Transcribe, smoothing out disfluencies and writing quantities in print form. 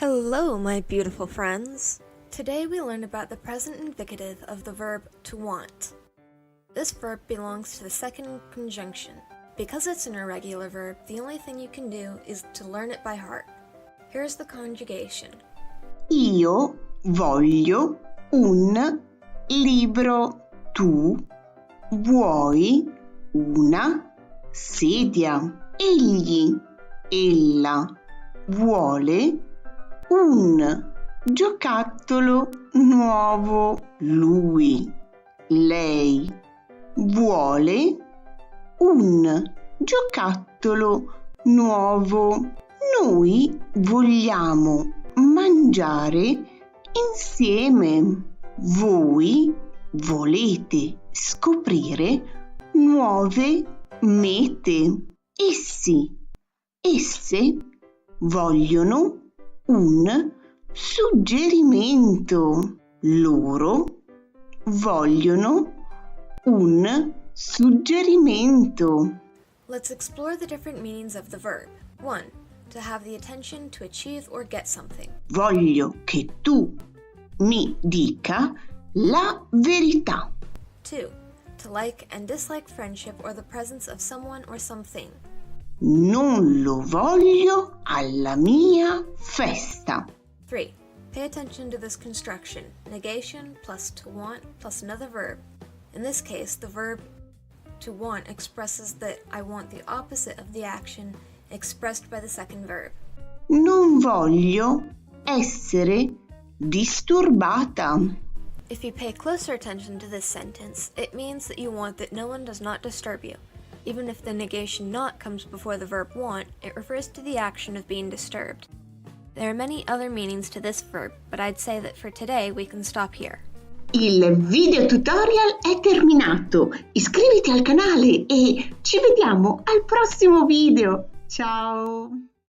Hello, my beautiful friends. Today we learn about the present indicative of the verb to want. This verb belongs to the second conjunction. Because it's an irregular verb, the only thing you can do is to learn it by heart. Here's the conjugation. Io voglio un libro. Tu vuoi una sedia. Egli, ella vuole un giocattolo nuovo. Lui, lei vuole un giocattolo nuovo. Noi vogliamo mangiare insieme. Voi volete scoprire nuove mete. Esse vogliono un suggerimento. Loro vogliono un suggerimento. Let's explore the different meanings of the verb. 1. To have the attention to achieve or get something. Voglio che tu mi dica la verità. 2. To like and dislike friendship or the presence of someone or something. Non lo voglio alla mia festa. 3. Pay attention to this construction. Negation plus to want plus another verb. In this case, the verb to want expresses that I want the opposite of the action expressed by the second verb. Non voglio essere disturbata. If you pay closer attention to this sentence, it means that you want that no one does not disturb you. Even if the negation not comes before the verb want, it refers to the action of being disturbed. There are many other meanings to this verb, but I'd say that for today we can stop here. Il video tutorial è terminato. Iscriviti al canale e ci vediamo al prossimo video. Ciao!